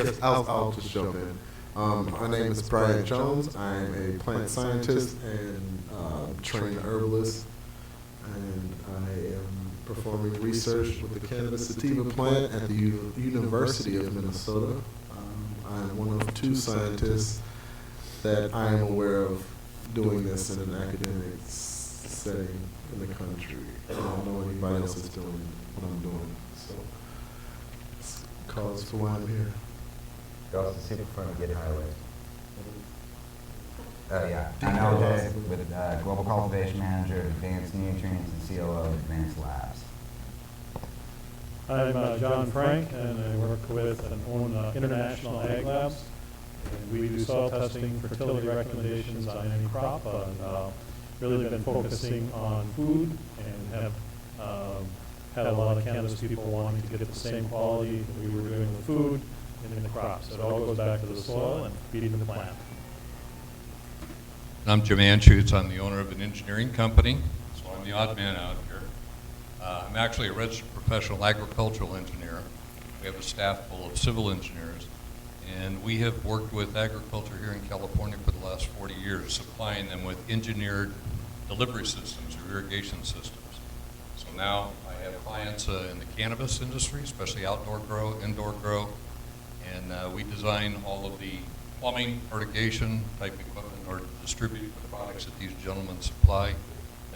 guess I'll just jump in. My name is Brian Jones. I'm a plant scientist and trained herbalist, and I am performing research with the cannabis sativa plant at the University of Minnesota. I'm one of two scientists that I am aware of doing this in an academic setting in the country. I don't know anybody else is doing what I'm doing, so it's cause for why I'm here. You're also super from Get Highway. Oh yeah, I know Jay with Global Cultivation Manager, Advanced Nutrients, and COO of Advanced Labs. I'm John Frank, and I work with and own International Ag Labs. And we do soil testing, fertility recommendations on any crop, and really been focusing on food, and have had a lot of cannabis people wanting to get the same quality that we were doing with food and in the crops. So it all goes back to the soil and feeding the plant. I'm Jim Anschutz. I'm the owner of an engineering company, so I'm the odd man out here. I'm actually a registered professional agricultural engineer. We have a staff full of civil engineers, and we have worked with agriculture here in California for the last 40 years, supplying them with engineered delivery systems or irrigation systems. So now I have clients in the cannabis industry, especially outdoor grow, indoor grow, and we design all of the plumbing, irrigation type equipment in order to distribute the products that these gentlemen supply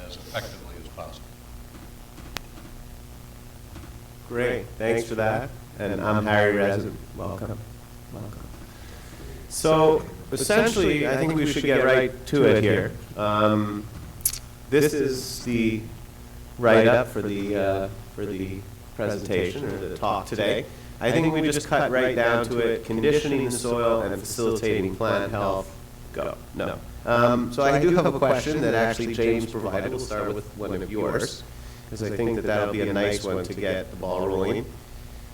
as effectively as possible. Great, thanks for that. And I'm Harry Resin. Welcome. So essentially, I think we should get right to it here. This is the write-up for the presentation or the talk today. I think we just cut right down to it: conditioning the soil and facilitating plant health. Go. No. So I do have a question that actually James provided. We'll start with one of yours, because I think that that'll be a nice one to get the ball rolling.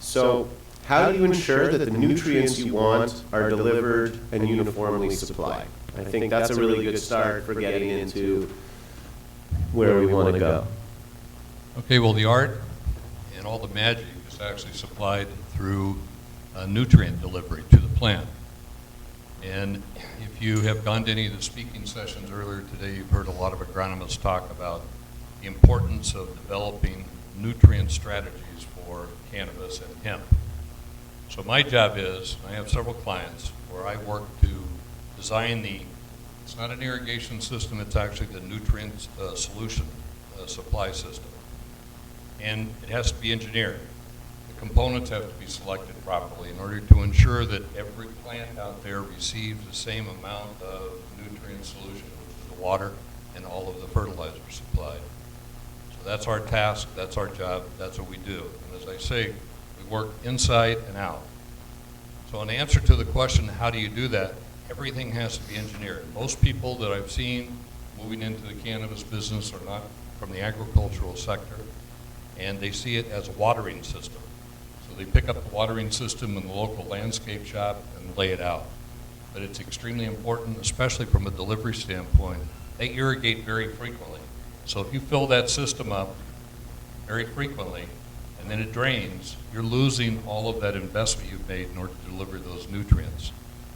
So, how do you ensure that the nutrients you want are delivered and uniformly supplied? I think that's a really good start for getting into where we want to go. Okay, well, the art and all the magic is actually supplied through nutrient delivery to the plant. And if you have gone to any of the speaking sessions earlier today, you've heard a lot of agronomists talk about the importance of developing nutrient strategies for cannabis and hemp. So my job is, I have several clients where I work to design it's not an irrigation system, it's actually the nutrient solution supply system. And it has to be engineered. The components have to be selected properly in order to ensure that every plant out there receives the same amount of nutrient solution, which is the water and all of the fertilizer supplied. So that's our task, that's our job, that's what we do. And as I say, we work inside and out. So in answer to the question, how do you do that? Everything has to be engineered. Most people that I've seen moving into the cannabis business are not from the agricultural sector, and they see it as a watering system. So they pick up the watering system in the local landscape shop and lay it out. But it's extremely important, especially from a delivery standpoint. They irrigate very frequently. So if you fill that system up very frequently and then it drains, you're losing all of that investment you've made in order to deliver those nutrients.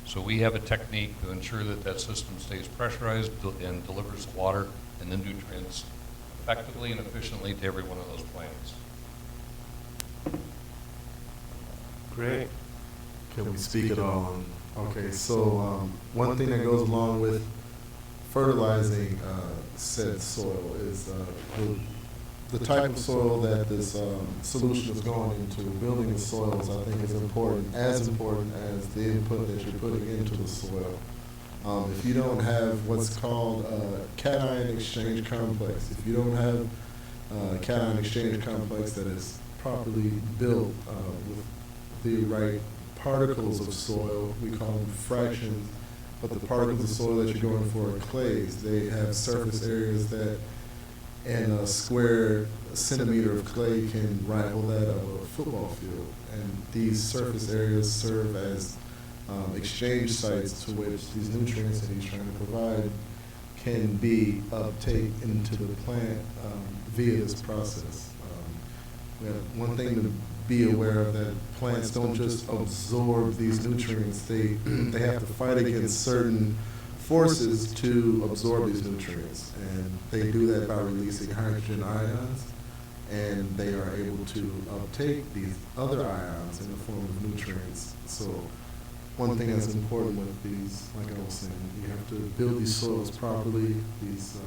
So we have a technique to ensure that that system stays pressurized and delivers the water and the nutrients effectively and efficiently to every one of those plants. Great. Can we speak at all on, okay, so one thing that goes along with fertilizing said soil is the type of soil that this solution is going into. Building the soils, I think, is important as the input that you're putting into the soil. If you don't have what's called a cation exchange complex, if you don't have a cation exchange complex that is properly built with the right particles of soil, we call them fractions, but the particles of soil that you're going for are clays. They have surface areas that, and a square centimeter of clay can rival that of a football field. And these surface areas serve as exchange sites to which these nutrients that he's trying to provide can be uptake into the plant via this process. We have one thing to be aware of that plants don't just absorb these nutrients. They have to fight against certain forces to absorb these nutrients, and they do that by releasing hydrogen ions, and they are able to uptake these other ions in the form of nutrients. So one thing that's important with these, like I was saying, you have to build these soils properly. These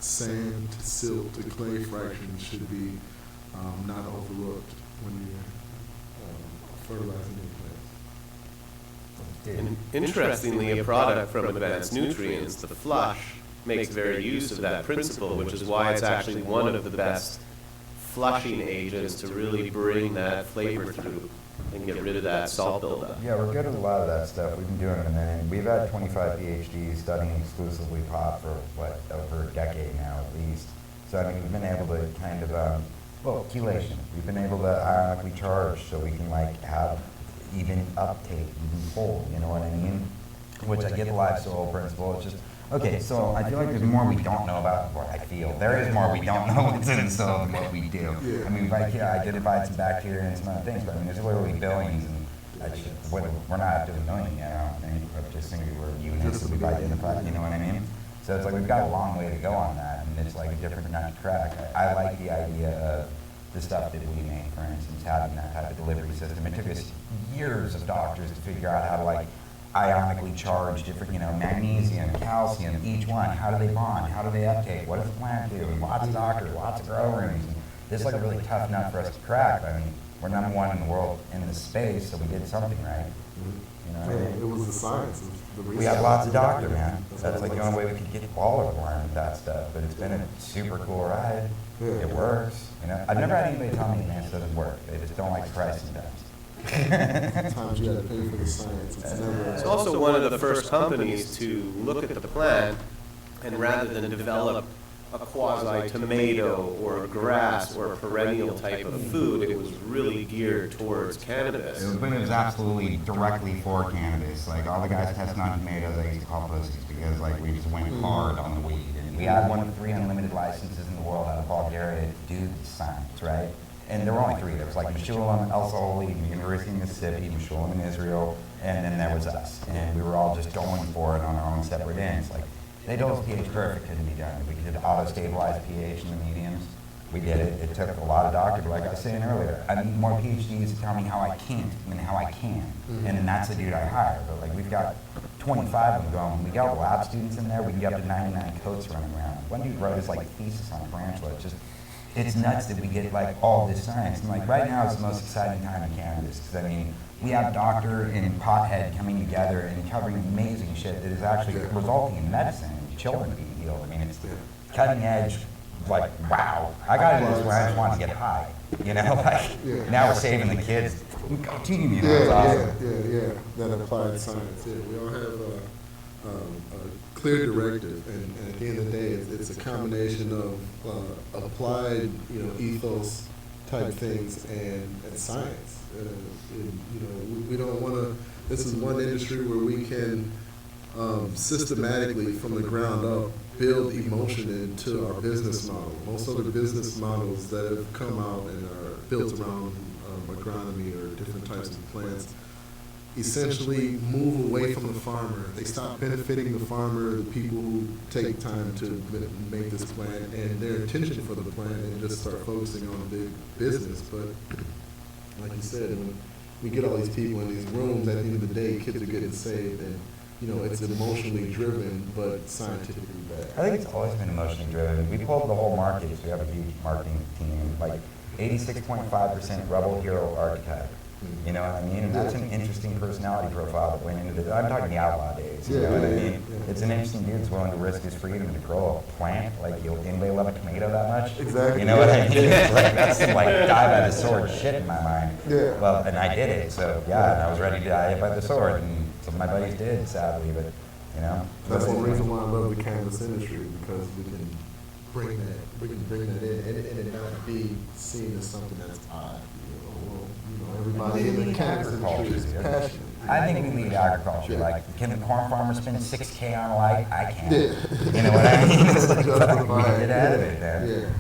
sand to silt to clay fractions should be not overlooked when you're fertilizing your plants. And interestingly, a product from Advanced Nutrients, the flush, makes very use of that principle, which is why it's actually one of the best flushing agents to really bring that flavor through and get rid of that salt buildup. Yeah, we're good at a lot of that stuff. We've been doing it a minute. We've had 25 PhDs studying exclusively pot for, over a decade now at least. So, I mean, we've been able to kind of, chelation. We've been able to ionically charge so we can, like, have even uptake, even hold, you know what I mean? Which I get the live soil principle. It's just, okay, so I feel like there's more we don't know about what I feel. There is more we don't know what's in the soil than what we do. I mean, we've identified some bacteria and some other things, but I mean, there's literally billions, and we're not up to a million yet, I don't think, of just singular units that we've identified, you know what I mean? So it's like we've got a long way to go on that, and it's like a different nut to crack. I like the idea of the stuff that we make, for instance, having that type of delivery system. It took us years of doctors to figure out how to, like, ionically charge different, you know, magnesium, calcium, each one. How do they bond? How do they uptake? What does the plant do? And lots of doctors, lots of grow rooms. And this is like a really tough nut for us to crack. I mean, we're #1 in the world in this space, so we did something right. You know, Yeah, it was the science. The we have lots of doctor, man. That's like the only way we could get quality line with that stuff. But it's been a super cool ride. It works. You know, I've never had anybody tell me this doesn't work. They just don't like the price sometimes. Sometimes you got to pay for the science. It's also one of the first companies to look at the plant and rather than develop a quasi-tomato or a grass or a perennial type of food, it was really geared towards cannabis. It was absolutely directly for cannabis. Like, all the guys testing on tomatoes, I used to call pussies because, like, we just went hard on the weed. And we had one of 3 unlimited licenses in the world out of Bulgaria to do the science, right? And there were only 3. There was, like, Meshulam, El Soli, University of Mississippi, Meshulam in Israel, and then there was us. And we were all just going for it on our own separate ends. Like, they told us pH perfect couldn't be done. We could auto-stabilize pH in the mediums. We did it. It took a lot of doctors, but like I was saying earlier, I need more PhDs to tell me how I can't than how I can. And then that's the dude I hire. But, like, we've got 25 of them going. We got lab students in there. We can get up to 99 coats running around. One dude wrote his, like, thesis on a tarantula. It's nuts that we get, like, all this science. And, like, right now it's the most exciting time in cannabis. Because, I mean, we have doctor and pothead coming together and covering amazing shit that is actually resulting in medicine and children being healed. I mean, it's cutting edge, like, wow. I got into this when I just wanted to get high. You know, like, now we're saving the kids. Go team, you know, it's awesome. That applied science. Yeah, we all have a clear directive, and at the end of the day, it's a combination of applied, you know, ethos type things and science. You know, we don't want to. This is one industry where we can systematically, from the ground up, build emotion into our business model. Most other business models that have come out and are built around agronomy or different types of plants essentially move away from the farmer. They stop benefiting the farmer, the people who take time to make this plant, and their attention for the plant, and just start focusing on big business. But like you said, when we get all these people in these rooms, at the end of the day, kids are getting saved, and you know, it's emotionally driven, but scientifically backed. I think it's always been emotionally driven. We pulled the whole market, so we have a huge marketing team, like 86.5% rebel hero archetype. You know what I mean? And that's an interesting personality profile that went into this. I'm talking the outlaw days. You know what I mean? It's an interesting dude that's willing to risk his freedom to grow a plant. Like, anybody love a tomato that much? Exactly. You know what I mean? Like, that's some, like, die by the sword shit in my mind. Yeah. Well, and I did it, so yeah, and I was ready to die by the sword, and some of my buddies did, sadly, but, you know. That's one reason why I love the cannabis industry, because we can bring that in, and it not be seen as something that's odd. Everybody in the cannabis industry is passionate. I think we lead agriculture. Like, can the corn farmer spend $6K on a light? I can't. You know what I mean? It's like, fuck, we get out of it, man.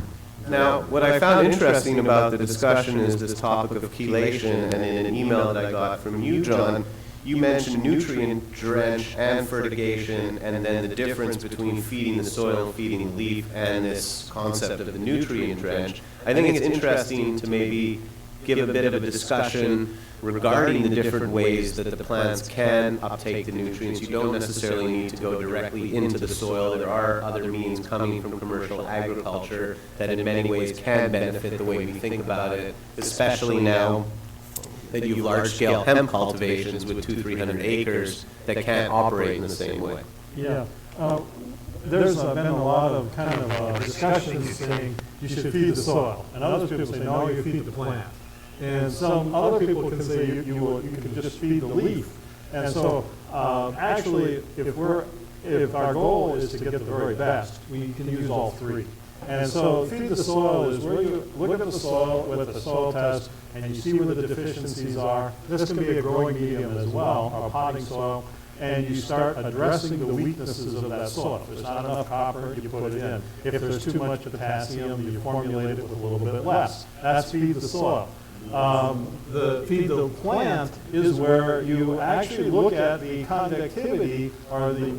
Now, what I found interesting about the discussion is this topic of chelation, and in an email that I got from you, John, you mentioned nutrient drench and fertigation, and then the difference between feeding the soil and feeding the leaf, and this concept of the nutrient drench. I think it's interesting to maybe give a bit of a discussion regarding the different ways that the plants can uptake the nutrients. You don't necessarily need to go directly into the soil. There are other means coming from commercial agriculture that in many ways can benefit the way we think about it, especially now that you have large-scale hemp cultivations with 200-300 acres that can't operate in the same way. Yeah. There's been a lot of kind of discussions saying you should feed the soil, and other people say, no, you feed the plant. And some other people can say you can just feed the leaf. And so actually, if our goal is to get the very best, we can use all three. And so feed the soil is where you look at the soil with the soil test and you see where the deficiencies are. This can be a growing medium as well, or potting soil, and you start addressing the weaknesses of that soil. If there's not enough copper, you put it in. If there's too much potassium, you formulate it with a little bit less. That's feed the soil. The feed the plant is where you actually look at the conductivity or the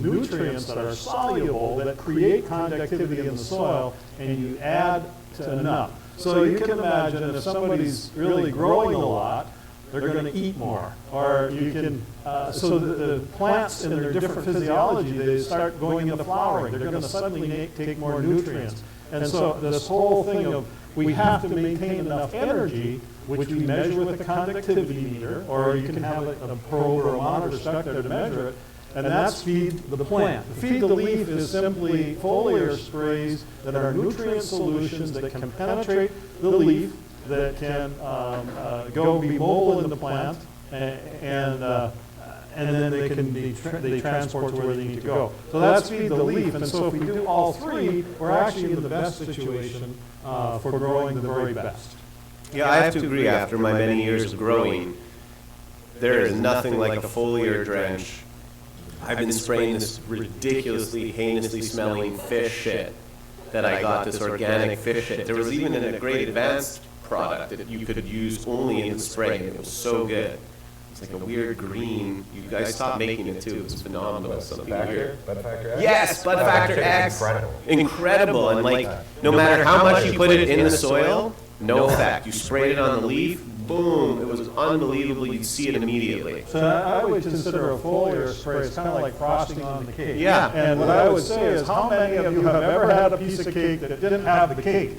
nutrients that are soluble that create conductivity in the soil, and you add to enough. So you can imagine if somebody's really growing a lot, they're going to eat more. Or you can, so the plants in their different physiology, they start going into flowering. They're going to suddenly take more nutrients. And so this whole thing of we have to maintain enough energy, which we measure with a conductivity meter, or you can have a probe or a monitor stuck there to measure it, and that's feed the plant. Feed the leaf is simply foliar sprays that are nutrient solutions that can penetrate the leaf, that can be mobile in the plant, and then they can they transport to where they need to go. So that's feed the leaf. And so if we do all three, we're actually in the best situation for growing the very best. Yeah, I have to agree. After my many years of growing, there is nothing like a foliar drench. I've been spraying this ridiculously, heinously smelling fish shit that I got, this organic fish shit. There was even a great advanced product that you could use only in the spray, and it was so good. It's like a weird green. You guys stopped making it too. It was phenomenal. Something weird. Bud Factor X? Yes, Bud Factor X. Incredible. Incredible. And like, no matter how much you put it in the soil, no effect. You sprayed it on the leaf, boom, it was unbelievable. You'd see it immediately. So I would consider a foliar spray, it's kind of like frosting on the cake. Yeah. And what I would say is, how many of you have ever had a piece of cake that didn't have the cake?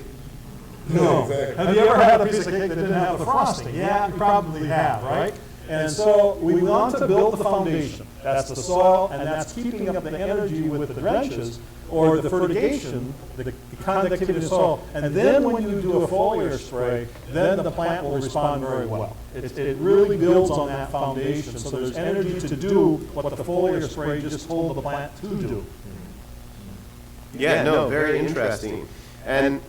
No. Exactly. Have you ever had a piece of cake that didn't have the frosting? Yeah, you probably have, right? And so we want to build the foundation. That's the soil, and that's keeping up the energy with the drenches, or the fertigation, the conductivity of the soil. And then when you do a foliar spray, then the plant will respond very well. It really builds on that foundation, so there's energy to do what the foliar spray just told the plant to do. Yeah, no, very interesting. And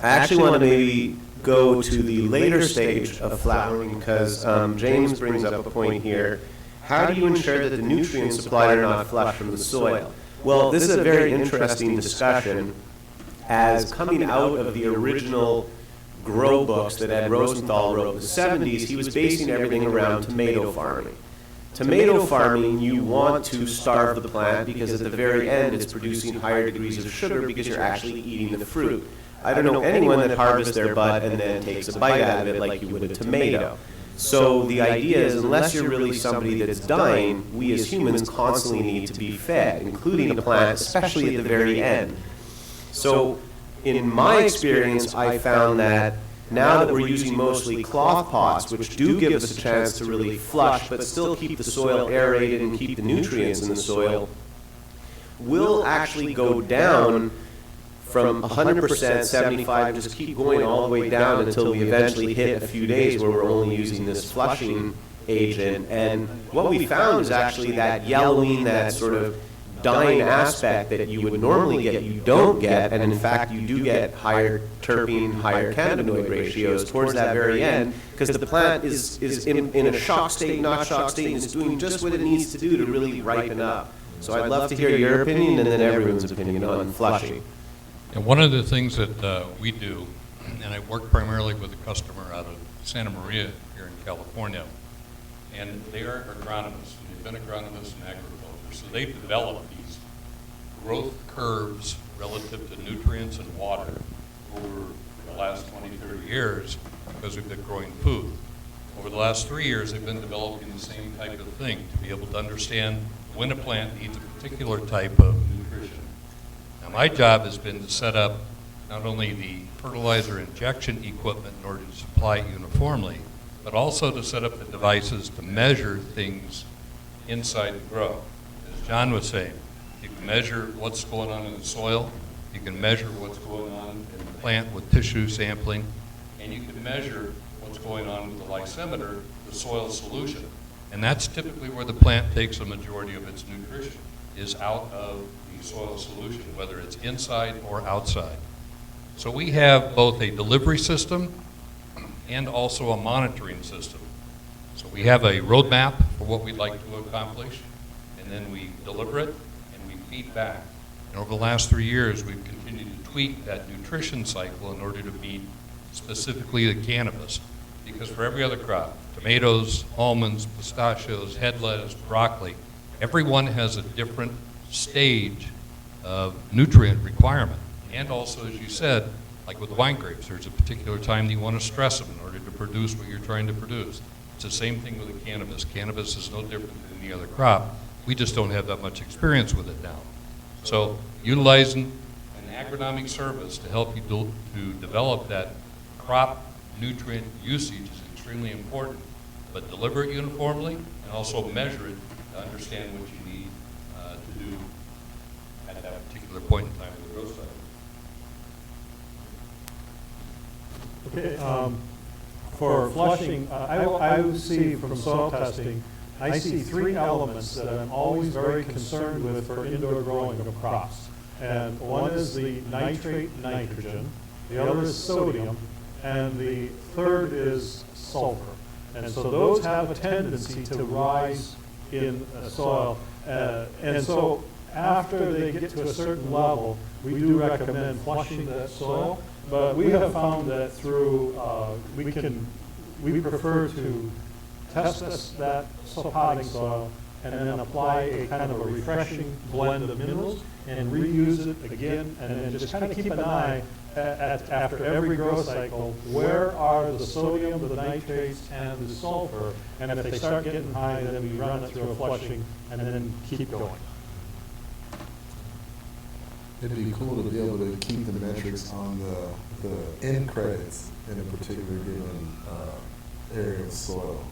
I actually want to maybe go to the later stage of flowering, because James brings up a point here. How do you ensure that the nutrients supplied are not flushed from the soil? Well, this is a very interesting discussion, as coming out of the original grow books that Ed Rosenthal wrote in the 70s, he was basing everything around tomato farming. Tomato farming, you want to starve the plant because at the very end it's producing higher degrees of sugar because you're actually eating the fruit. I don't know anyone that harvests their bud and then takes a bite out of it like you would a tomato. So the idea is, unless you're really somebody that's dying, we as humans constantly need to be fed, including the plant, especially at the very end. So in my experience, I found that now that we're using mostly cloth pots, which do give us a chance to really flush, but still keep the soil aerated and keep the nutrients in the soil, we'll actually go down from 100%, 75, just keep going all the way down until we eventually hit a few days where we're only using this flushing agent. And what we found is actually that yellowing, that sort of dying aspect that you would normally get, you don't get, and in fact you do get higher terpene, higher cannabinoid ratios towards that very end, because the plant is in a shock state, not shock state, and it's doing just what it needs to do to really ripen up. So I'd love to hear your opinion and then everyone's opinion on flushing. And one of the things that we do, and I work primarily with a customer out of Santa Maria here in California, and they are agronomists. They've been agronomists in agriculture, so they've developed these growth curves relative to nutrients and water over the last 20, 30 years because we've been growing food. Over the last 3 years, they've been developing the same type of thing to be able to understand when a plant needs a particular type of nutrition. Now, my job has been to set up not only the fertilizer injection equipment in order to supply it uniformly, but also to set up the devices to measure things inside the grow. As John was saying, you can measure what's going on in the soil, you can measure what's going on in the plant with tissue sampling, and you can measure what's going on with the lysimeter, the soil solution. And that's typically where the plant takes a majority of its nutrition, is out of the soil solution, whether it's inside or outside. So we have both a delivery system and also a monitoring system. So we have a roadmap for what we'd like to accomplish, and then we deliver it and we feed back. And over the last 3 years, we've continued to tweak that nutrition cycle in order to meet specifically the cannabis. Because for every other crop, tomatoes, almonds, pistachios, head lettuce, broccoli, everyone has a different stage of nutrient requirement. And also, as you said, like with wine grapes, there's a particular time that you want to stress them in order to produce what you're trying to produce. It's the same thing with the cannabis. Cannabis is no different than any other crop. We just don't have that much experience with it now. So utilizing an agronomic service to help you to develop that crop nutrient usage is extremely important, but deliver it uniformly and also measure it to understand what you need to do at that particular point in time of the growth cycle. Okay, for flushing, I see from soil testing, I see 3 elements that I'm always very concerned with for indoor growing of crops. And one is the nitrate nitrogen, the other is sodium, and the third is sulfur. And so those have a tendency to rise in soil. And so after they get to a certain level, we do recommend flushing that soil. But we have found that through, we prefer to test that potting soil and then apply a kind of a refreshing blend of minerals and reuse it again, and then just kind of keep an eye after every growth cycle, where are the sodium, the nitrates, and the sulfur, and if they start getting high, then we run it through a flushing and then keep going. It'd be cool to be able to keep the metrics on the end credits in a particular given area of soil.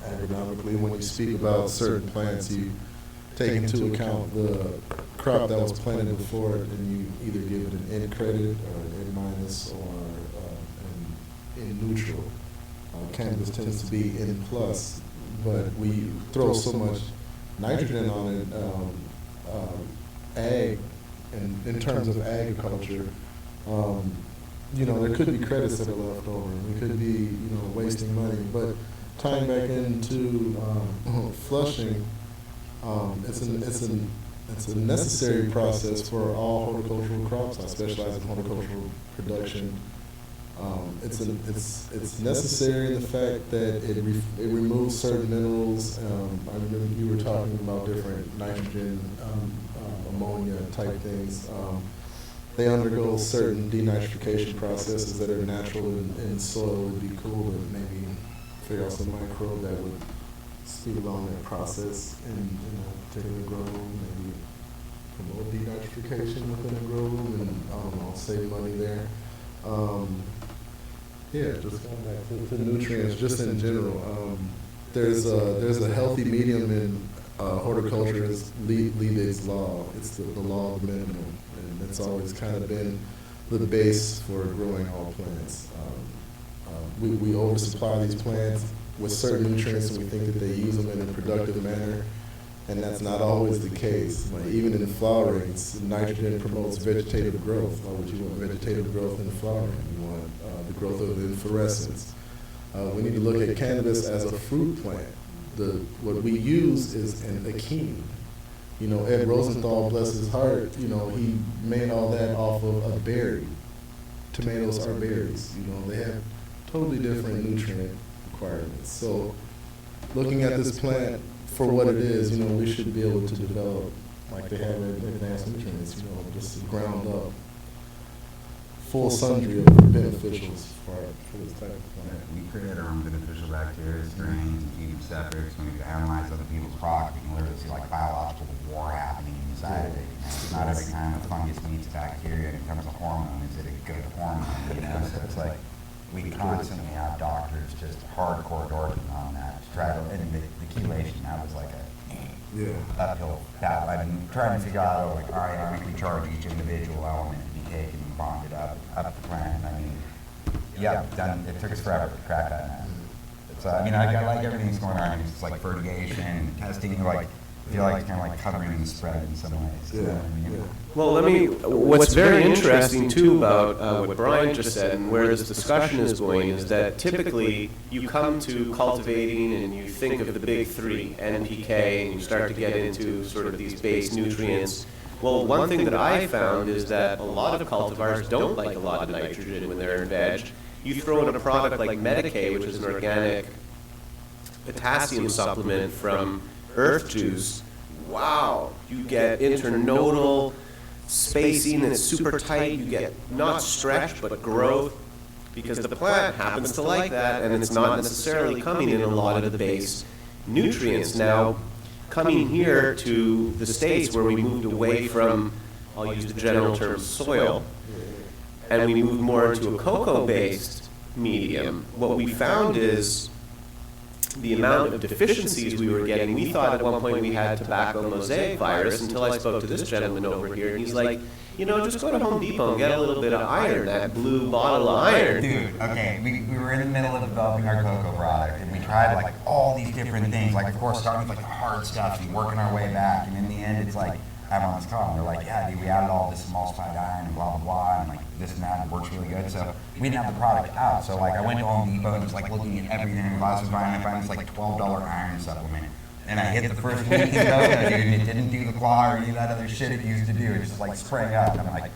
Agronomically, when you speak about certain plants, you take into account the crop that was planted before it, and you either give it an N credit or an N minus or an N neutral. Cannabis tends to be N plus, but we throw so much nitrogen on it. Ag, and in terms of agriculture, there could be credits that are left over. We could be, wasting money. But tying back into flushing, it's a necessary process for all horticultural crops. I specialize in horticultural production. It's necessary in the fact that it removes certain minerals. I remember you were talking about different nitrogen, ammonia type things. They undergo certain denitrification processes that are natural in soil. It would be cool to maybe figure out some microbe that would speed along that process in a particular grow room, maybe promote denitrification within a grow room, and save money there. Just going back to nutrients, just in general. There's a healthy medium in horticulture. Is Liebig's law. It's the law of the minimum, and it's always kind of been the base for growing all plants. We oversupply these plants with certain nutrients, and we think that they use them in a productive manner, and that's not always the case. Like even in flowering, nitrogen promotes vegetative growth. Why would you want vegetative growth in flowering? You want the growth of inflorescence. We need to look at cannabis as a fruit plant. What we use is an achene. You know, Ed Rosenthal, bless his heart, you know, he made all that off of a berry. Tomatoes are berries, you know, they have totally different nutrient requirements. So looking at this plant for what it is, you know, we should be able to develop, like they have in advanced nutrients, you know, just ground up, full sundry of beneficials for this type of plant. We create our own beneficial bacteria, strains, and keep them separate. So when you analyze other people's products, you can literally see like biological war happening inside of it. You know? Not every time a fungus meets bacteria and becomes a hormone, is it a good hormone? You know, so it's like we constantly have doctors just hardcore working on that to try to, and the chelation, that was like a uphill battle. I'm trying to figure out, like, all right, I'm going to charge each individual element to be taken and bonded up the plant. I mean, it took us forever to crack that nut. It's, I mean, I like everything that's going on. It's like fertigation, testing, like, I feel like it's kind of like covering the spread in some ways. You know what I mean? Well, what's very interesting too about what Brian just said and where this discussion is going is that typically you come to cultivating and you think of the big three, NPK, and you start to get into sort of these base nutrients. Well, one thing that I found is that a lot of cultivars don't like a lot of nitrogen when they're in veg. You throw in a product like Medicaid, which is an organic potassium supplement from Earth Juice, wow, you get internodal spacing that's super tight, you get not stretch but growth, because the plant happens to like that, and it's not necessarily coming in a lot of the base nutrients. Now, coming here to the States where we moved away from, I'll use the general term, soil, and we moved more into a cocoa-based medium, what we found is the amount of deficiencies we were getting. We thought at one point we had tobacco mosaic virus until I spoke to this gentleman over here, and he's like, you know, just go to Home Depot and get a little bit of iron, that blue bottle of iron. Dude, okay, we were in the middle of developing our cocoa product, and we tried like all these different things, like of course starting with like the hard stuff and working our way back, and in the end it's like, I'm on this call, and they're like, yeah, dude, we added all this emulsified iron and blah, blah, blah, and like this and that, and it works really good. So we didn't have the product out. So like I went to Home Depot and was like looking at everything, and I was buying, I found this like $12 iron supplement. And I hit the first week in cocoa, dude, and it didn't do the claw or any of that other shit it used to do. It just like sprang up, and I'm like,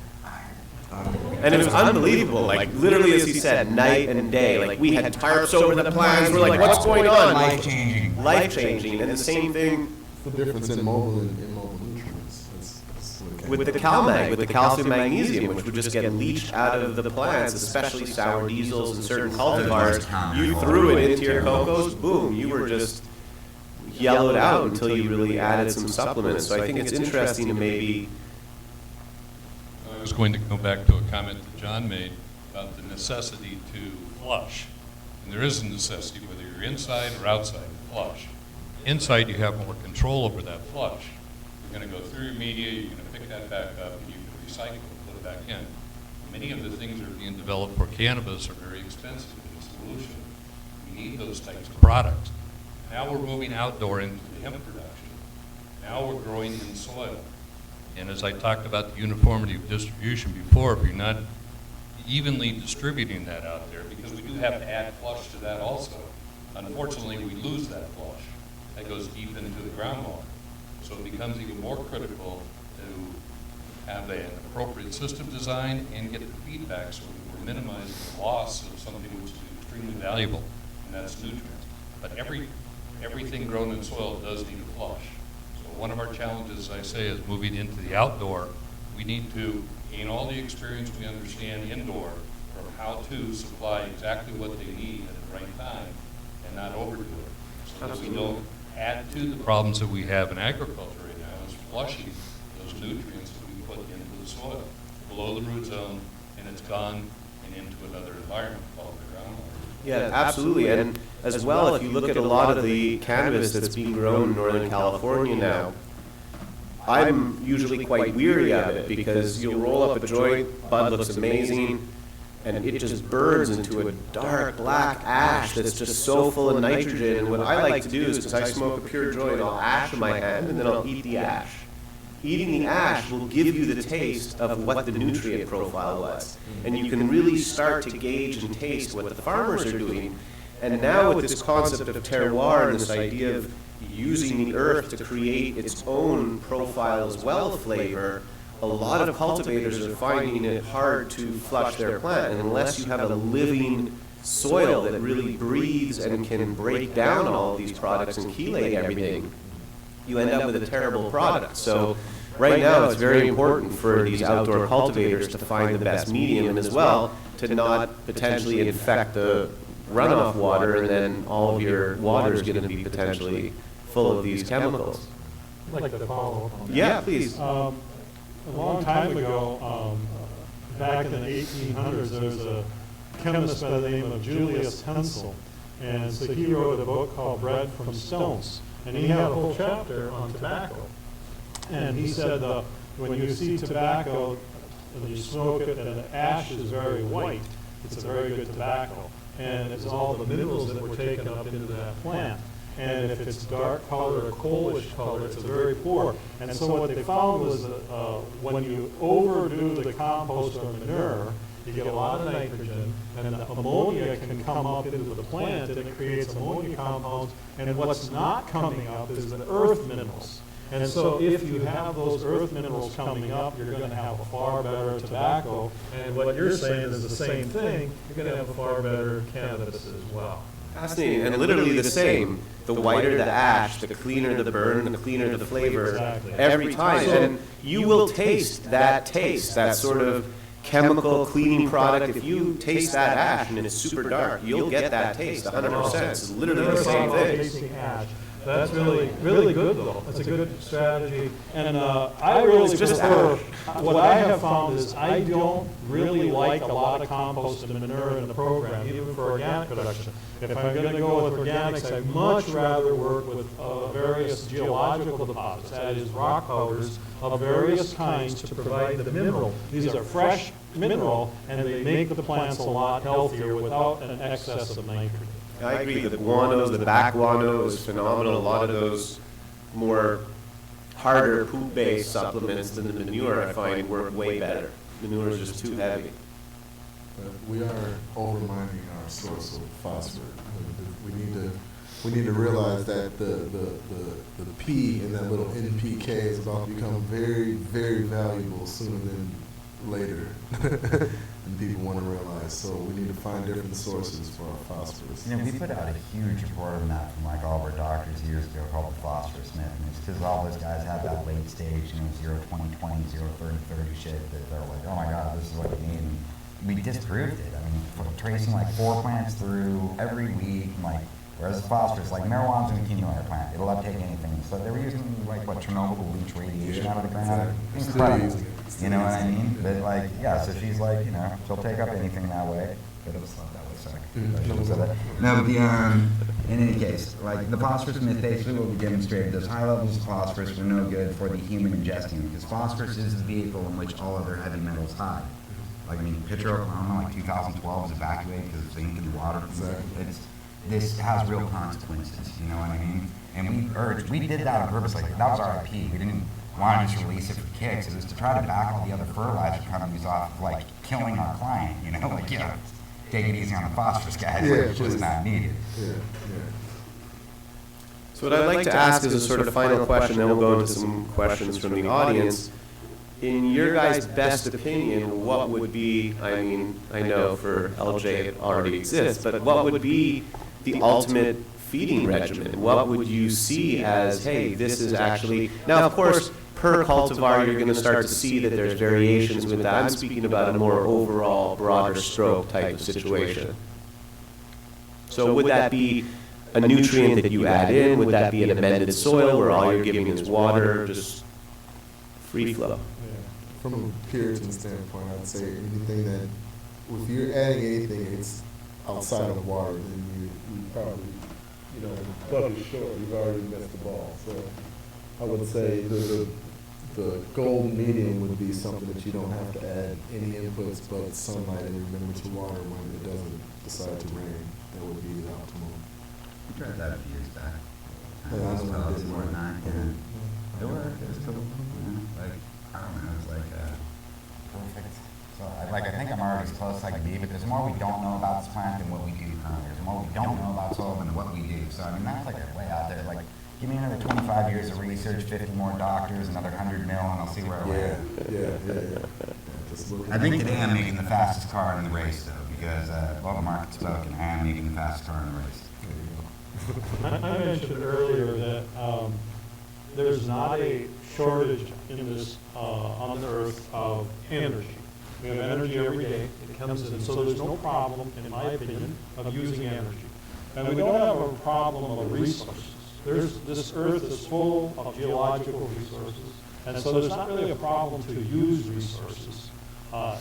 and it was unbelievable, like literally as he said, night and day. Like we had tarps over the plants, we're like, what's going on? Life-changing. Life-changing, and the same thing The difference in mobile and mobile nutrients. with the CalMag, with the calcium magnesium, which would just get leached out of the plants, especially sour diesels and certain cultivars. You threw it into your cocos, boom, you were just yellowed out until you really added some supplements. So I think it's interesting to maybe... I was going to go back to a comment that John made about the necessity to flush. And there is a necessity, whether you're inside or outside, to flush. Inside, you have more control over that flush. You're going to go through your media, you're going to pick that back up, and you can recycle and put it back in. Many of the things that are being developed for cannabis are very expensive in solution. We need those types of products. Now we're moving outdoor into the hemp production. Now we're growing in soil. And as I talked about the uniformity of distribution before, if you're not evenly distributing that out there, because we do have to add flush to that also. Unfortunately, we lose that flush. That goes deep into the groundwater. So it becomes even more critical to have an appropriate system design and get the feedback so we're minimizing the loss of something which is extremely valuable, and that's nutrients. But everything grown in soil does need a flush. So one of our challenges, as I say, is moving into the outdoor. We need to gain all the experience we understand indoor from how to supply exactly what they need at the right time and not overdo it. So that we don't add to the problems that we have in agriculture right now is flushing those nutrients that we put into the soil below the root zone, and it's gone and into another environment called the groundwater. Yeah, absolutely. And as well, if you look at a lot of the cannabis that's being grown in Northern California now, I'm usually quite weary of it because you'll roll up a joint, bud looks amazing, and it just burns into a dark black ash that's just so full of nitrogen. And what I like to do is, because I smoke a pure joint, I'll ash in my hand and then I'll eat the ash. Eating the ash will give you the taste of what the nutrient profile was. And you can really start to gauge and taste what the farmers are doing. And now with this concept of terroir and this idea of using the earth to create its own profile as well, flavor, a lot of cultivators are finding it hard to flush their plant. And unless you have a living soil that really breathes and can break down all of these products and chelate everything, you end up with a terrible product. So right now it's very important for these outdoor cultivators to find the best medium as well, to not potentially infect the runoff water, and then all of your water is going to be potentially full of these chemicals. I'd like to follow up on that. Yeah, please. A long time ago, back in the 1800s, there was a chemist by the name of Julius Hensel, and so he wrote a book called Bread from Stones, and he had a whole chapter on tobacco. And he said when you see tobacco and you smoke it and the ash is very white, it's a very good tobacco. And it's all the minerals that were taken up into that plant. And if it's dark colored or coalish colored, it's very poor. And so what they found was when you overdo the compost or manure, you get a lot of nitrogen, and the ammonia can come up into the plant, and it creates ammonia compounds. And what's not coming up is the earth minerals. And so if you have those earth minerals coming up, you're going to have a far better tobacco. And what you're saying is the same thing. You're going to have a far better cannabis as well. Fascinating, and literally the same. The whiter the ash, the cleaner the burn, the cleaner the flavor, Exactly. every time. And you will taste, that sort of chemical cleaning product. If you taste that ash and it's super dark, you'll get that taste 100%. It's literally the same thing. Tasting ash. That's really good though. That's a good strategy. And I really prefer, what I have found is I don't really like a lot of compost and manure in the program, even for organic production. If I'm going to go with organics, I'd much rather work with various geological deposits, that is rock powders of various kinds to provide the mineral. These are fresh mineral, and they make the plants a lot healthier without an excess of nitrogen. I agree. The guanos, the back guano is phenomenal. A lot of those more harder poop-based supplements than the manure I find work way better. Manure is just too heavy. But we are overmining our source of phosphorus. We need to realize that the P in that little NPK is about to become very, very valuable sooner than later. And people want to realize. So we need to find different sources for our phosphorus. You know, we put out a huge report on that from like all of our doctors years ago called the Phosphorus Myth. And it's because all those guys have that late stage, 0-20-20, 0-30-30 shit that they're like, oh my God, this is what we need. And we disproved it. I mean, tracing like 4 plants through every week, like, whereas phosphorus, like marijuana's an accumulator plant. It'll uptake anything. So they were using like what Chernobyl leach radiation out of the ground. Incredible. You know what I mean? But like, yeah, so she's like, you know, she'll take up anything that way. But it was not that way, sorry. No, but in any case, like the phosphorus myth, basically what we demonstrated, those high levels of phosphorus were no good for the human ingesting, because phosphorus is the vehicle in which all other heavy metals hide. Like, I mean, picture Oklahoma, like 2012 was evacuated because of zinc in the water. This has real consequences, you know what I mean? And we did that on purpose, like that was our IP. We didn't want to just release it for kicks. It was to try to back all the other fertilizer companies off, like killing our client, you know, like, yeah, take it easy on the phosphorus guys, which was not needed. So what I'd like to ask is a sort of final question, then we'll go into some questions from the audience. In your guys' best opinion, what would be, I mean, I know for LJ it already exists, but what would be the ultimate feeding regimen? What would you see as, hey, this is actually, now of course, per cultivar you're going to start to see that there's variations with that. I'm speaking about a more overall, broader stroke type of situation. So would that be a nutrient that you add in? Would that be an amended soil where all you're giving is water, just free flow? From a Puritan standpoint, I'd say anything that, if you're adding anything, it's outside of water, then you probably, you know, plug it short. You've already missed the ball. So I would say the golden medium would be something that you don't have to add any inputs but sunlight, and remember to water when it doesn't decide to rain. That would be the optimal. We tried that a few years back. Yeah, It was more than that. Yeah. It worked. It was cool. Yeah. Like, I don't know. It was like perfect. So, I think I'm already as close as I can be, but there's more we don't know about this plant than what we do currently. There's more we don't know about soil than what we do. So, I mean, that's like a way out there. Like, Give me another 25 years of research, 50 more doctors, another 100 mil, and I'll see where I land. Yeah. Just looking I think today I'm making the fastest car in the race, though, because well, the market spoke, and I am making the fastest car in the race. I mentioned earlier that there's not a shortage in this, on the earth of energy. We have energy every day, it comes in, so there's no problem, in my opinion, of using energy. And we don't have a problem of resources. This earth is full of geological resources, and so there's not really a problem to use resources.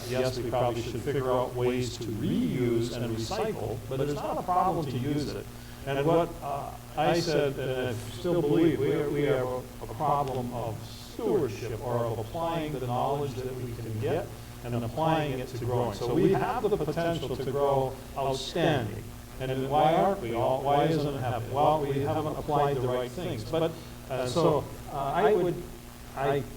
Yes, we probably should figure out ways to reuse and recycle, but there's not a problem to use it. And what I said, and I still believe, we have a problem of stewardship, or of applying the knowledge that we can get and then applying it to growing. So we have the potential to grow outstanding. And then why aren't we all? Why isn't it happening? Well, we haven't applied the right things. But I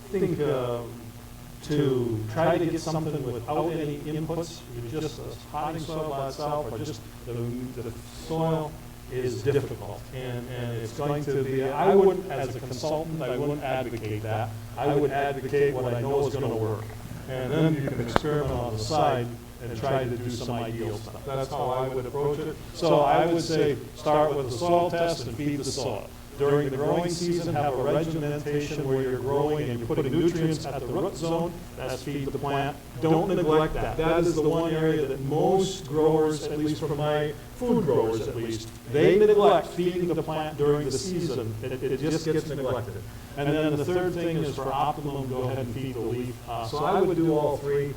think to try to get something without any inputs, just a potting soil by itself, or just the soil, is difficult. And it's going to be, I wouldn't, as a consultant, I wouldn't advocate that. I would advocate what I know is going to work. And then you can experiment on the side and try to do some ideal stuff. That's how I would approach it. So I would say start with the soil test and feed the soil. During the growing season, have a regimentation where you're growing and you're putting nutrients at the root zone. That's feed the plant. Don't neglect that. That is the one area that most growers, at least for my food growers at least, they neglect feeding the plant during the season. It just gets neglected. And then the third thing is for optimum, go ahead and feed the leaf. So I would do all three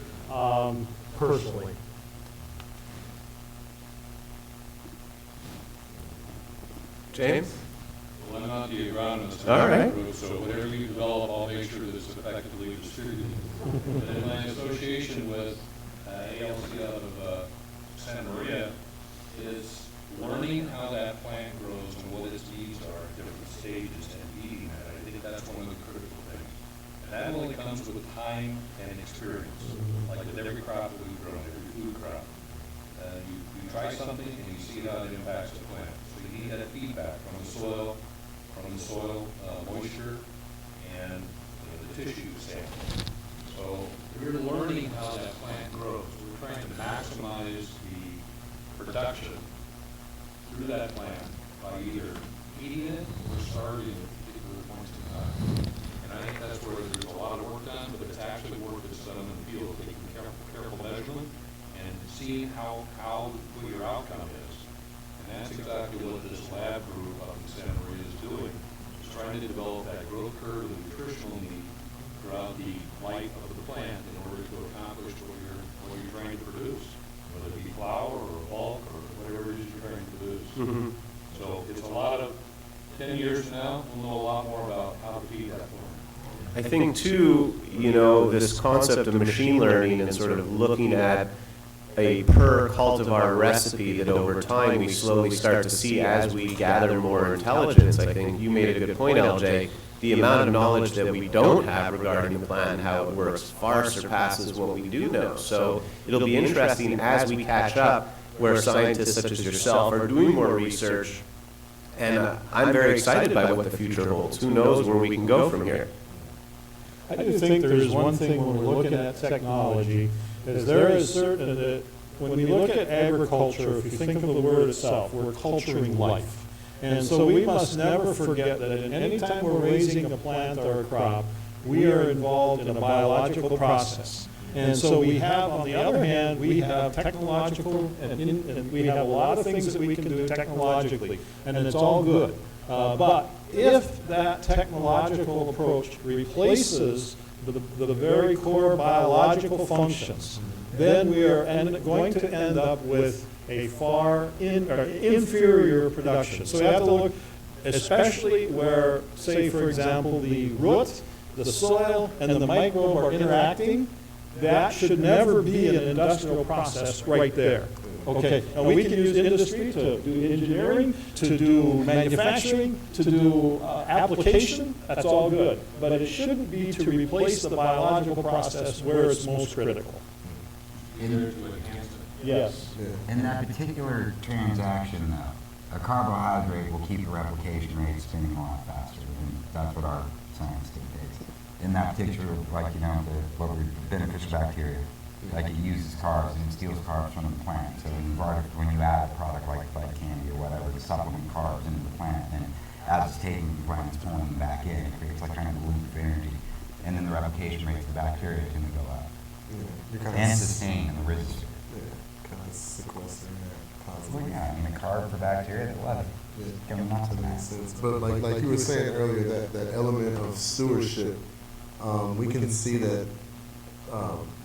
personally. James? Well, I'm not the agronomist. All right. So whatever you develop, I'll make sure that it's effectively distributed. And in my association with ALC out of Santa Maria is learning how that plant grows and what its needs are at different stages and eating that. I think that's one of the critical things. And that only comes with time and experience, like with every crop that we've grown, every food crop. You try something and you see how it impacts the plant. So you need that feedback from the soil moisture, and the tissue sample. So we're learning how that plant grows. We're trying to maximize the production through that plant by either eating it or starving it at particular points in time. And I think that's where there's a lot of work done, but it's actually work that's done in the field, taking careful measurement and seeing what your outcome is. And that's exactly what this lab group up in Santa Maria is doing. It's trying to develop that growth curve and nutritional need throughout the life of the plant in order to accomplish what you're trying to produce, whether it be flour or bulk or whatever it is you're trying to produce. Mm-hmm. So it's a lot of 10 years from now, we'll know a lot more about how to feed that plant. I think too, this concept of machine learning and sort of looking at a per cultivar recipe that over time we slowly start to see as we gather more intelligence. I think you made a good point, LJ. The amount of knowledge that we don't have regarding the plant and how it works far surpasses what we do know. So it'll be interesting as we catch up where scientists such as yourself are doing more research. And I'm very excited by what the future holds. Who knows where we can go from here? I do think there's one thing when we're looking at technology, is there is certain that when you look at agriculture, if you think of the word itself, we're culturing life. And so we must never forget that at any time we're raising a plant or a crop, we are involved in a biological process. And so we have, on the other hand, we have technological, and we have a lot of things that we can do technologically, and it's all good. But if that technological approach replaces the very core biological functions, then we are going to end up with a far inferior production. So we have to look, especially where, say, for example, the root, the soil, and the microbe are interacting. That should never be an industrial process right there. Okay, now we can use industry to do engineering, to do manufacturing, to do application, that's all good. But it shouldn't be to replace the biological process where it's most critical. In, Yes. in that particular transaction, though, a carbohydrate will keep the replication rate spinning a lot faster, and that's what our science dictates. In that particular, like, you know, the beneficial bacteria, like it uses carbs and it steals carbs from the plant. So when you add a product like candy or whatever to supplement carbs into the plant, then as it's taking the plant, it's pulling them back in. It creates like kind of a loop of energy, and then the replication rates of the bacteria tend to go up. And sustain in the resistor. Kind of sequestering that Well, positive. yeah, I mean, a carb for bacteria that love it. Come nuts That on makes that. sense. But like you were saying earlier, that element of stewardship, we can see that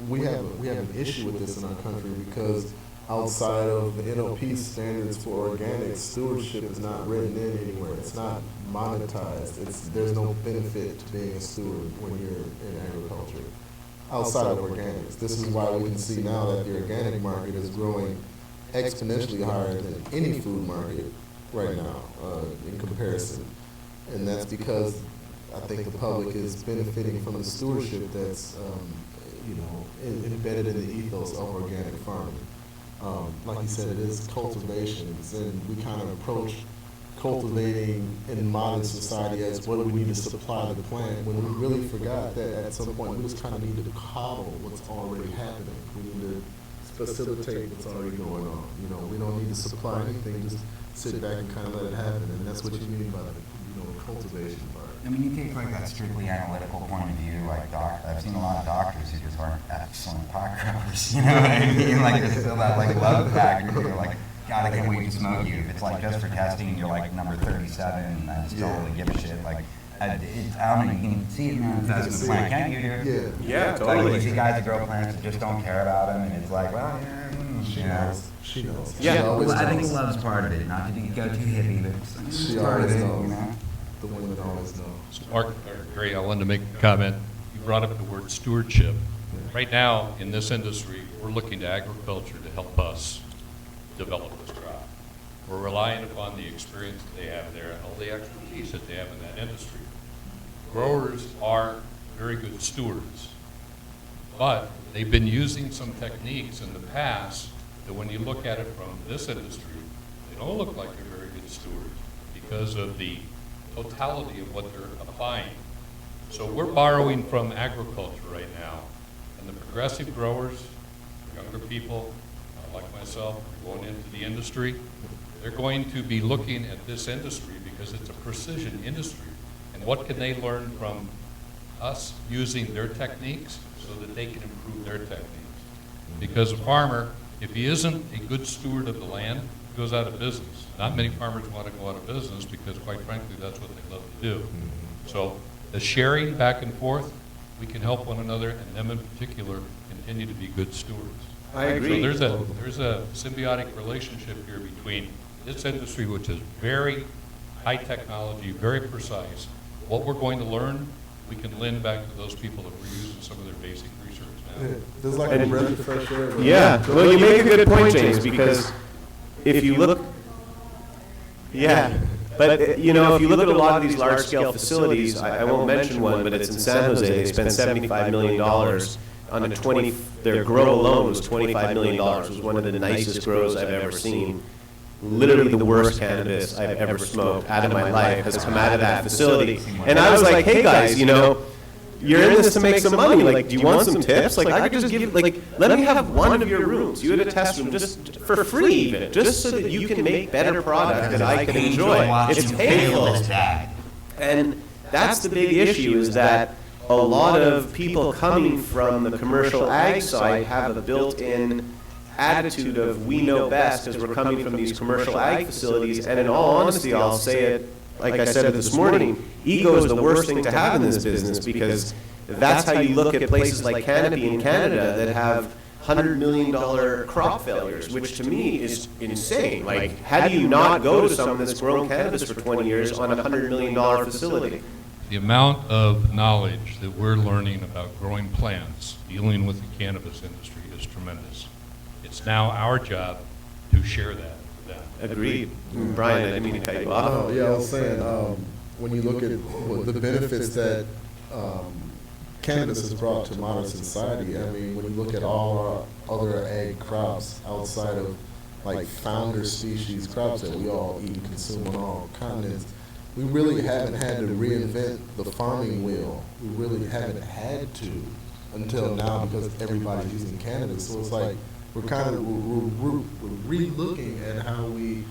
we have an issue with this in our country because outside of the NOP standards for organic, stewardship is not written in anywhere. It's not monetized. There's no benefit to being a steward when you're in agriculture outside of organics. This is why we can see now that the organic market is growing exponentially higher than any food market right now in comparison. And that's because I think the public is benefiting from the stewardship that's embedded in the ethos of organic farming. Like you said, it is cultivations, and we kind of approach cultivating in modern society as what we need to supply the plant, when we really forgot that at some point we just kind of need to coddle what's already happening. We need to facilitate what's already going on. We don't need to supply anything, just sit back and kind of let it happen, and that's what you mean by the cultivation part. I mean, you take like that strictly analytical point of view, like I've seen a lot of doctors who just aren't excellent pot growers, you know what I mean? Like there's still that like love factor, you're like, God, I can't wait to smoke you. If it's like just for testing, you're like number 37, and I just don't really give a shit. Like, I don't know, you can see it manifest in the plant, can't you, dude? Yeah, Like, totally. you see guys that grow plants that just don't care about them, and it's like, well, She you know. knows. She knows. Yeah. She always Well, I think knows. love's part of it, not to go too hippie, but it's She part of always it, knows. you know? The women always know. So Mark, Gary, I wanted to make a comment. You brought up the word stewardship. Right now, in this industry, we're looking to agriculture to help us develop this crop. We're relying upon the experience that they have there and all the expertise that they have in that industry. Growers are very good stewards, but they've been using some techniques in the past that when you look at it from this industry, they don't look like they're very good stewards because of the totality of what they're applying. So we're borrowing from agriculture right now, and the progressive growers, younger people like myself, going into the industry, they're going to be looking at this industry because it's a precision industry. And what can they learn from us using their techniques so that they can improve their techniques? Because a farmer, if he isn't a good steward of the land, he goes out of business. Not many farmers want to go out of business because, quite frankly, that's what they love to do. So the sharing back and forth, we can help one another, and them in particular continue to be good stewards. I agree. So there's a symbiotic relationship here between this industry, which is very high technology, very precise. What we're going to learn, we can lend back to those people that we're using some of their basic research now. There's like a breath of fresh air. but- Yeah, well, you make a good point, James, because if you look, but if you look at a lot of these large-scale facilities, I won't mention one, but it's in San Jose. They spent $75 million on a their grow alone was $25 million. It was one of the nicest grows I've ever seen. Literally the worst cannabis I've ever smoked out of my life has come out of that facility. And I was like, hey guys, you're in this to make some money. Like, do you want some tips? Like, I could just give, let me have one of your rooms. You had a test room just for free even, just so that you can make better product that I can enjoy. It's painful. And that's the big issue, is that a lot of people coming from the commercial ag side have a built-in attitude of we know best because we're coming from these commercial ag facilities. And in all honesty, I'll say it like I said it this morning, ego is the worst thing to have in this business, because that's how you look at places like Canopy in Canada that have $100 million crop failures, which to me is insane. Like, how do you not go to someone that's grown cannabis for 20 years on a $100 million facility? The amount of knowledge that we're learning about growing plants, dealing with the cannabis industry, is tremendous. It's now our job to share that with them. Agreed. Brian, I didn't mean to cut you off. Yeah, I was saying, when you look at the benefits that cannabis has brought to modern society, I mean, when you look at all our other ag crops outside of like founder species crops that we all eat and consume on all continents, we really haven't had to reinvent the farming wheel. We really haven't had to until now because everybody's using cannabis. So it's like we're kind of we're re-looking at how we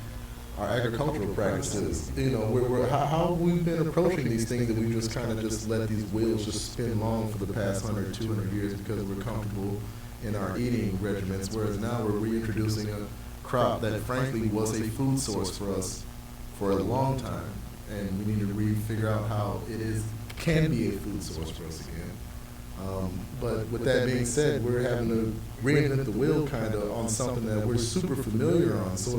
our agricultural practices. You know, how we've been approaching these things, that we just kind of just let these wheels just spin long for the past 100, 200 years because we're comfortable in our eating regimens. Whereas now we're reintroducing a crop that frankly was a food source for us for a long time, and we need to figure out how it can be a food source for us again. But with that being said, we're having to reinvent the wheel kind of on something that we're super familiar on. So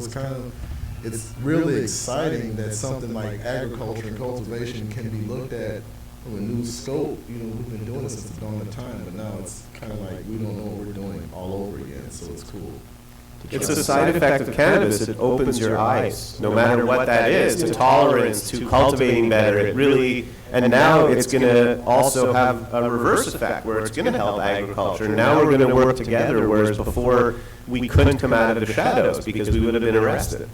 it's really exciting that something like agriculture and cultivation can be looked at from a new scope. You know, we've been doing it since the dawn of time, but now it's kind of like we don't know what we're doing all over again. So it's cool. It's a side effect of cannabis. It opens your eyes, no matter what that is, to tolerance, to cultivating better. It really, and now it's going to also have a reverse effect where it's going to help agriculture. Now we're going to work together, whereas before we couldn't come out of the shadows because we would have been arrested.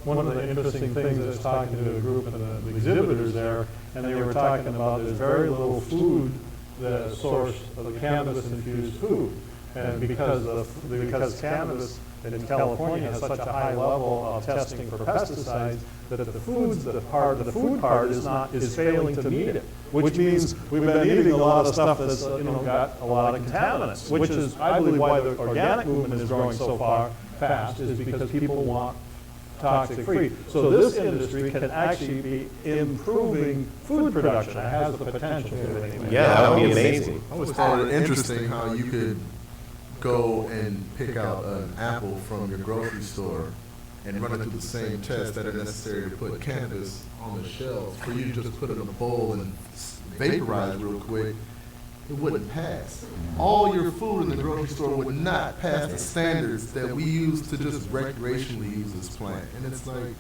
One of the interesting things, I was talking to a group of the exhibitors there, and they were talking about there's very little food that is sourced of the cannabis-infused food. And because cannabis in California has such a high level of testing for pesticides, that the food part is failing to meet it. Which means we've been eating a lot of stuff that's got a lot of contaminants. Which is, I believe, why the organic movement is growing so fast, is because people want toxic free. So this industry can actually be improving food production. It has the potential to anyway. Yeah, that would be amazing. I always found it interesting how you could go and pick out an apple from your grocery store and run it through the same tests that are necessary to put cannabis on the shelves. For you to just put it in a bowl and vaporize real quick, it wouldn't pass. All your food in the grocery store would not pass the standards that we use to just recreationally use this plant. And it's like,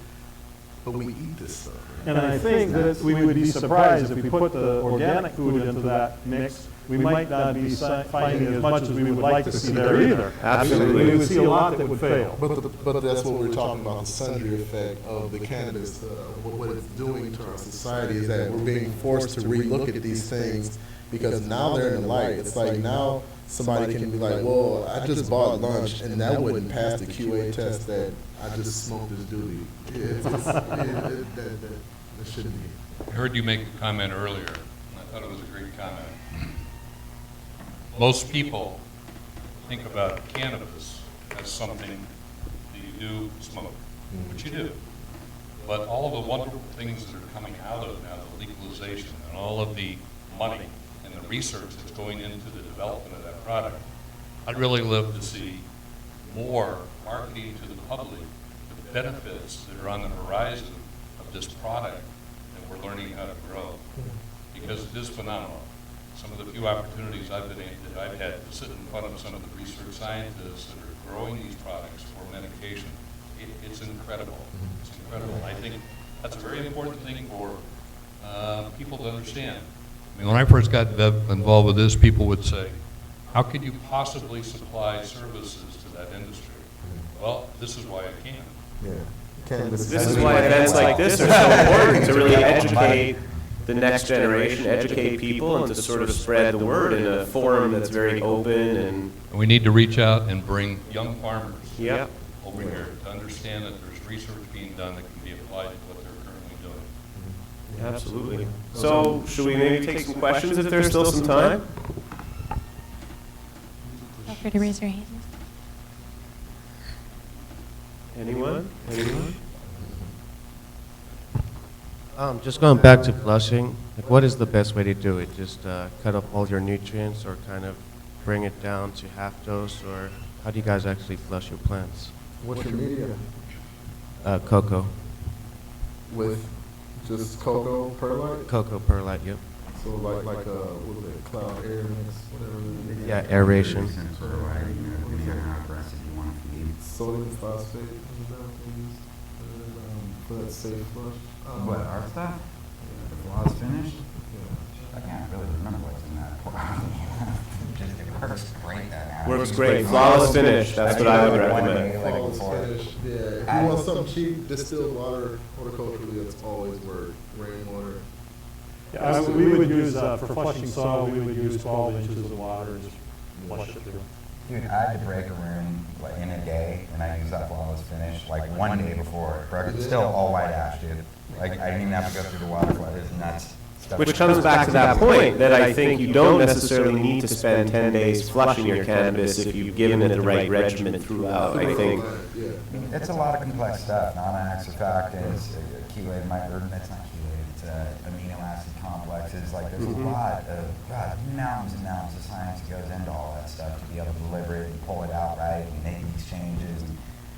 but we eat this stuff. And I think that we would be surprised if we put the organic food into that mix. We might not be finding as much as we would like to see there either. Absolutely. We would see a lot that would fail. But that's what we're talking about, the sundry effect of the cannabis, what it's doing to our society is that we're being forced to relook at these things because now they're in the light. It's like now somebody can be like, well, I just bought lunch and that wouldn't pass the QA test that I just smoked this doobie. That shouldn't be. I heard you make a comment earlier, and I thought it was a great comment. Most people think about cannabis as something that you do smoke, which you do. But all of the wonderful things that are coming out of now, the legalization and all of the money and the research that's going into the development of that product, I'd really love to see more marketing to the public, the benefits that are on the horizon of this product that we're learning how to grow, because it is phenomenal. Some of the few opportunities I've had to sit in front of some of the research scientists that are growing these products for medication, it's incredible. It's incredible. I think that's a very important thing for people to understand. I mean, when I first got involved with this, people would say, how could you possibly supply services to that industry? Well, this is why I can. Yeah. This is why events like this are so important, to really educate the next generation, educate people, and to sort of spread the word in a forum that's very open. And we need to reach out and bring young farmers yeah. over here to understand that there's research being done that can be applied to what they're currently doing. Absolutely. So, should we maybe take some questions if there's still some time? Feel free to raise your hand. Anyone? Just going back to flushing, like what is the best way to do it? Just cut up all your nutrients or kind of bring it down to half dose, or how do you guys actually flush your plants? What's your medium? Cocoa. With just cocoa perlite? Cocoa perlite, yep. So like what was it, cloud air mix, whatever it is? Yeah, aeration. Sort of right, depending on how aggressive you want to feed. Sodium phosphate is that used for that safe flush? What, our stuff? The flaw's finished? Yeah. I can't really remember what's in that. Just, it works great then. Works great. Flawless finish. That's what I would recommend. Flawless finish, yeah. If you want something cheap, distilled water, horticulturally, that's always work. Rainwater. Yeah, we would use, for flushing soil, we would use 12 inches of water and just flush it through. Dude, I had to break a room like, in a day, and I used that flawless finish like one day before. It's still all white ash, dude. Like, I didn't even have to go through the water flood. It's nuts. Which comes back to that point that I think you don't necessarily need to spend 10 days flushing your cannabis if you've given it the right regimen throughout, I think. It's a lot of complex stuff, non-acts surfactants, chelated micro, that's not chelated, it's amino acid complexes, like there's a lot of, God, mountains and mountains of science that goes into all that stuff to be able to deliver it and pull it out right and make these changes.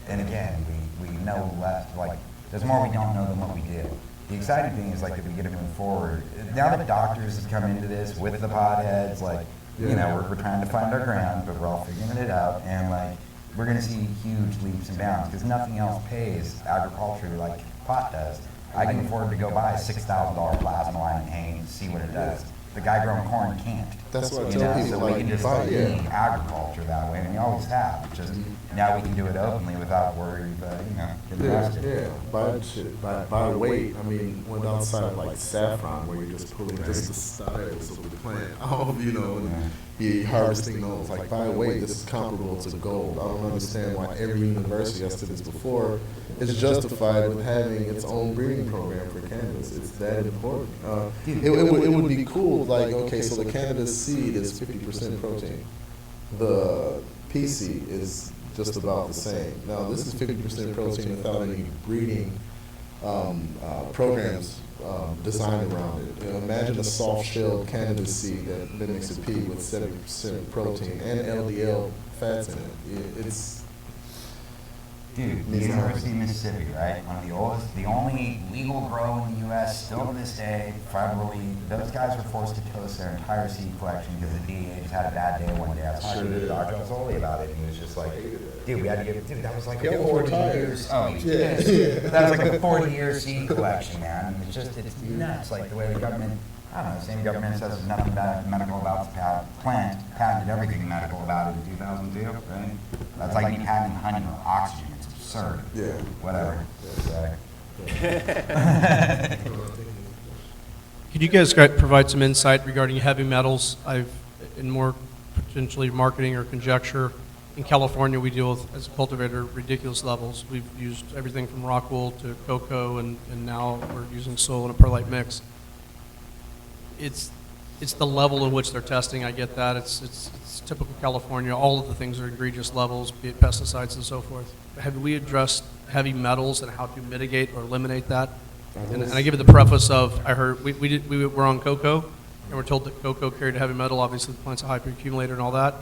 And again, we know less, like, there's more we don't know than what we do. The exciting thing is like that we get to move forward. Now that doctors have come into this with the potheads, like, you know, we're trying to find our ground, but we're all figuring it out, and like, we're gonna see huge leaps and bounds, because nothing else pays agriculture like pot does. I can afford to go buy a $6,000 plasma line and hang and see what it does. The guy growing corn can't. That's what I You tell know, people, so we like, can just buy, lead agriculture that way, and we always have. It's just now we can do it openly without worry of, you know, getting arrested. By weight, I mean, when outside of like saffron, where you're just pulling just the styles of the plant off, you know, and you're harvesting those. Like by weight, this is comparable to gold. I don't understand why every university, I said this before, is justified with having its own breeding program for cannabis. It's that important. It would be cool, like, okay, so the cannabis seed is 50% protein. The pea seed is just about the same. Now, this is 50% protein without any breeding programs designed around it. You know, imagine a soft-shelled cannabis seed that mimics a pea with 70% protein and LDL fats in it. It's Dude, the University of Mississippi, right? One of the oldest, the only legal grow in the U.S. still to this day, federally. Those guys were forced to toast their entire seed collection because the DEA just had a bad day one day. I was talking to Dr. Ozzoli about it, and he was just like, dude, we had to give, dude, that was like a 40 years. Oh, yeah. That was like a 40-year seed collection, man. And it's just, it's nuts, like the way the government, I don't know, the same government says there's nothing bad medical about the plant, patented everything medical about it in 2002, right? That's like me patenting honey or oxygen. Absurd. Yeah. Whatever. Could you guys provide some insight regarding heavy metals? In more potentially marketing or conjecture, in California we deal with, as a cultivator, ridiculous levels. We've used everything from rock wool to cocoa, and now we're using soil in a perlite mix. It's the level in which they're testing. I get that. It's typical California. All of the things are egregious levels, be it pesticides and so forth. Have we addressed heavy metals and how to mitigate or eliminate that? And I give it the preface of, I heard, we were on cocoa, and we're told that cocoa carried a heavy metal. Obviously, the plant's a hyperaccumulator and all that.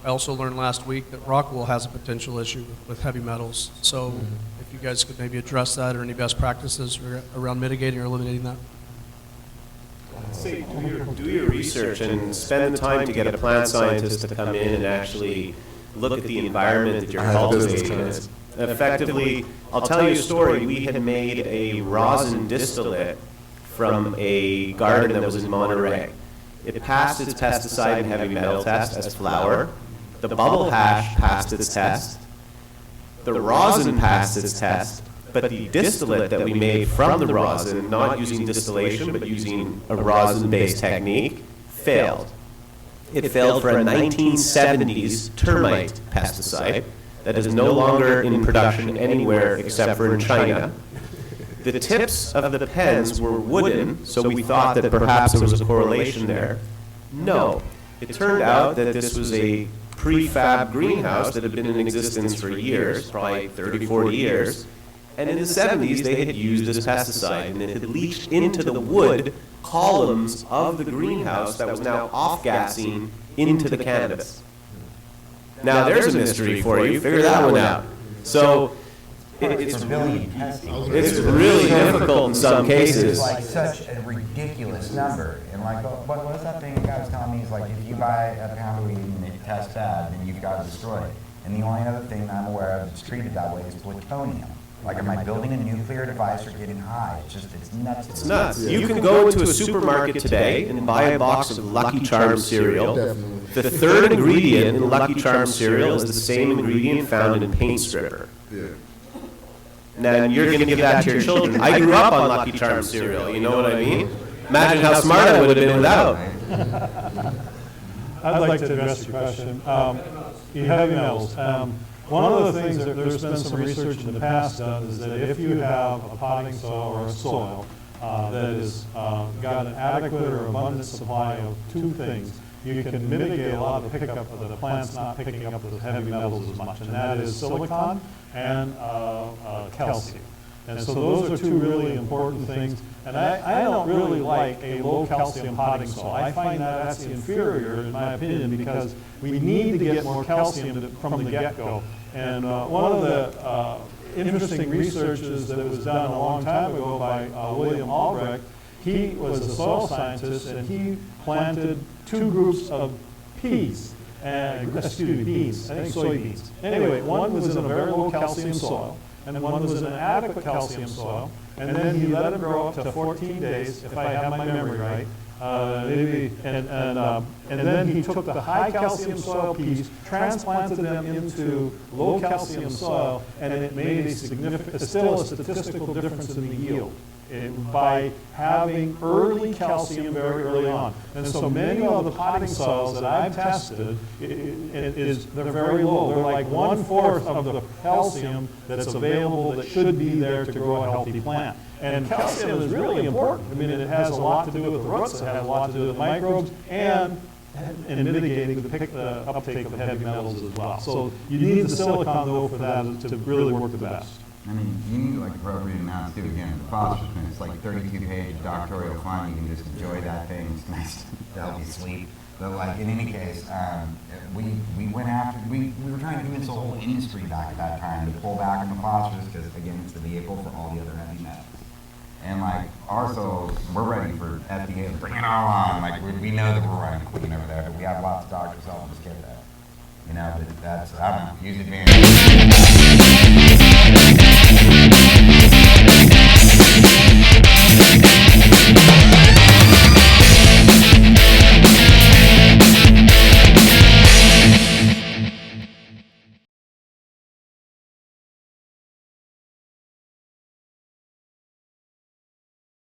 I also learned last week that rock wool has a potential issue with heavy metals. So if you guys could maybe address that, or any best practices around mitigating or eliminating that. Say, do your research and spend the time to get a plant scientist to come in and actually look at the environment that you're cultivating. Effectively, I'll tell you a story. We had made a rosin distillate from a garden that was in Monterey. It passed its pesticide and heavy metal test as flower. The bubble hash passed its test. The rosin passed its test. But the distillate that we made from the rosin, not using distillation, but using a rosin-based technique, failed. It failed for a 1970s termite pesticide that is no longer in production anywhere except for in China. The tips of the pens were wooden, so we thought that perhaps there was a correlation there. No. It turned out that this was a prefab greenhouse that had been in existence for years, probably 30, 40 years. And in the 70s, they had used this pesticide, and it had leached into the wood columns of the greenhouse that was now off-gassing into the cannabis. Now, there's a mystery for you. Figure that one out. So, it's really difficult in some cases. It's like such a ridiculous number. And like, what was that thing the guy was telling me? Is like, if you buy a pound of weed and it tests bad, then you've got to destroy it. And the only other thing I'm aware of that's treated that way is plutonium. Like, am I building a nuclear device or getting high? It's nuts. It's nuts. You can go into a supermarket today and buy a box of Lucky Charms cereal. Definitely. The third ingredient in Lucky Charms cereal is the same ingredient found in paint stripper. Yeah. Now, you're going to give that to your children. I grew up on Lucky Charms cereal, you know what I mean? Imagine how smart I would have been without. I'd like to address your question. Heavy metals. One of the things that there's been some research in the past done is that if you have a potting soil or a soil that has got an adequate or abundant supply of two things, you can mitigate a lot of the pickup of the plants not picking up the heavy metals as much, and that is silicon and calcium. And so those are two really important things. And I don't really like a low calcium potting soil. I find that that's inferior, in my opinion, because we need to get more calcium from the get-go. And one of the interesting researches that was done a long time ago by William Albrecht, he was a soil scientist, and he planted two groups of beans, I think soybeans. Anyway, one was in a very low calcium soil, and one was in an adequate calcium soil, and then he let them grow up to 14 days, if I have my memory right. And then he took the high calcium soil peas, transplanted them into low calcium soil, and it made still a statistical difference in the yield by having early calcium very early on. And so many of the potting soils that I've tested, they're very low. They're like 1/4 of the calcium that's available that should be there to grow a healthy plant. And calcium is really important. I mean, it has a lot to do with the roots, it has a lot to do with microbes, and mitigating the uptake of heavy metals as well. So you need the silicon, though, for that to really work the best. I mean, you need like appropriate amounts too. Again, the phosphorus, it's like 32-page doctoral font. You can just enjoy that thing. It's nice to help you sleep. But like in any case, we went after, we were trying to convince the whole industry back at that time to pull back on the phosphorus because again, it's the vehicle for all the other heavy metals. And like our soils, we're ready for FDA to bring it all on. Like we know that we're running clean over there, but we have lots of doctors helping us get that. You know, but that's, I don't know, use advantage.